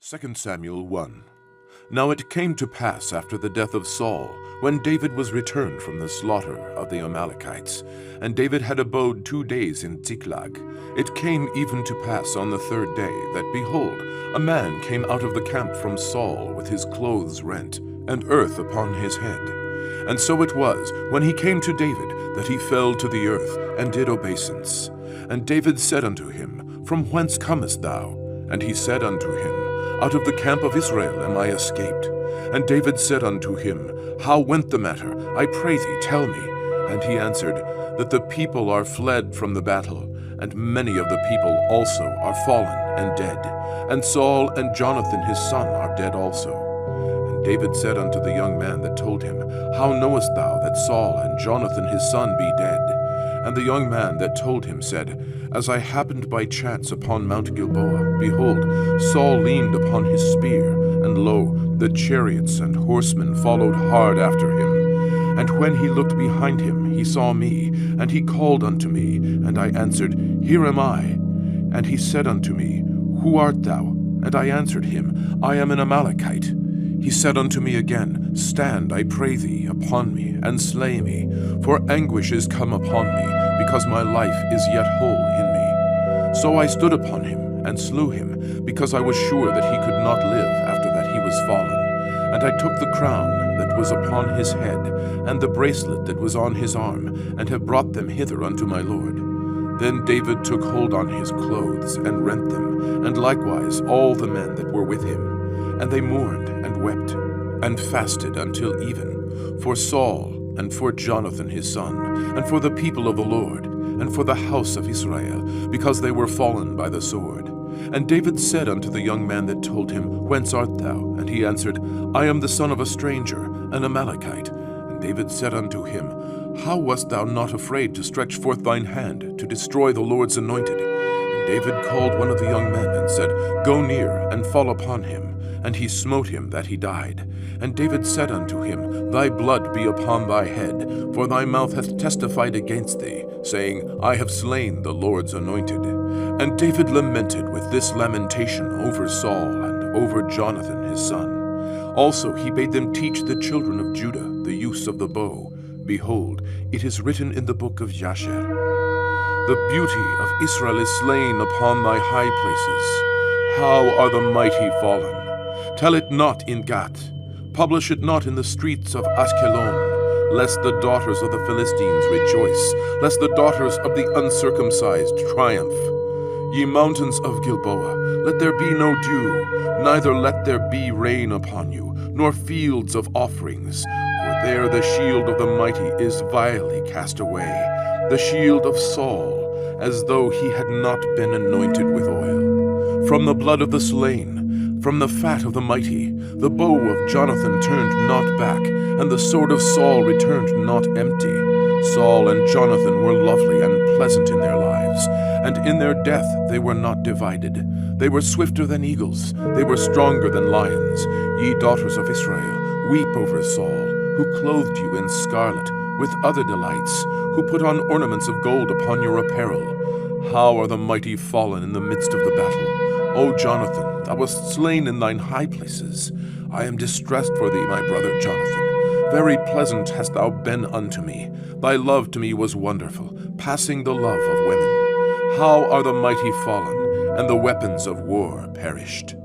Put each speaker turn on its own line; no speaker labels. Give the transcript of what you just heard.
2 Samuel 1. Now it came to pass after the death of Saul, when David was returned from the slaughter of the Amalekites, and David had abode 2 days in Ziklag. It came even to pass on the 3rd day that, behold, a man came out of the camp from Saul with his clothes rent, and earth upon his head. And so it was, when he came to David, that he fell to the earth, and did obeisance. And David said unto him, From whence comest thou? And he said unto him, Out of the camp of Israel am I escaped. And David said unto him, How went the matter? I pray thee, tell me. And he answered, That the people are fled from the battle, and many of the people also are fallen and dead. And Saul and Jonathan his son are dead also. And David said unto the young man that told him, How knowest thou that Saul and Jonathan his son be dead? And the young man that told him said, As I happened by chance upon Mount Gilboa, behold, Saul leaned upon his spear, and lo, the chariots and horsemen followed hard after him. And when he looked behind him, he saw me, and he called unto me, and I answered, Here am I. And he said unto me, Who art thou? And I answered him, I am an Amalekite. He said unto me again, Stand, I pray thee, upon me, and slay me, for anguish is come upon me, because my life is yet whole in me. So I stood upon him, and slew him, because I was sure that he could not live after that he was fallen. And I took the crown that was upon his head, and the bracelet that was on his arm, and have brought them hither unto my lord. Then David took hold on his clothes, and rent them, and likewise all the men that were with him. And they mourned and wept, and fasted until even, for Saul, and for Jonathan his son, and for the people of the Lord, and for the house of Israel, because they were fallen by the sword. And David said unto the young man that told him, Whence art thou? And he answered, I am the son of a stranger, an Amalekite. And David said unto him, How wast thou not afraid to stretch forth thine hand to destroy the Lord's anointed? And David called one of the young men, and said, Go near, and fall upon him. And he smote him that he died. And David said unto him, Thy blood be upon thy head, for thy mouth hath testified against thee, saying, I have slain the Lord's anointed. And David lamented with this lamentation over Saul and over Jonathan his son. Also he bade them teach the children of Judah the use of the bow. Behold, it is written in the book of Jasher, The beauty of Israel is slain upon thy high places. How are the mighty fallen! Tell it not in Gath, publish it not in the streets of Ashkelon, lest the daughters of the Philistines rejoice, lest the daughters of the uncircumcised triumph. Ye mountains of Gilboa, let there be no dew, neither let there be rain upon you, nor fields of offerings, for there the shield of the mighty is vilely cast away, the shield of Saul, as though he had not been anointed with oil. From the blood of the slain, from the fat of the mighty, the bow of Jonathan turned not back, and the sword of Saul returned not empty. Saul and Jonathan were lovely and pleasant in their lives, and in their death they were not divided. They were swifter than eagles, they were stronger than lions. Ye daughters of Israel, weep over Saul, who clothed you in scarlet, with other delights, who put on ornaments of gold upon your apparel. How are the mighty fallen in the midst of the battle! O Jonathan, thou wast slain in thine high places. I am distressed for thee, my brother Jonathan. Very pleasant hast thou been unto me. Thy love to me was wonderful, passing the love of women. How are the mighty fallen, and the weapons of war perished!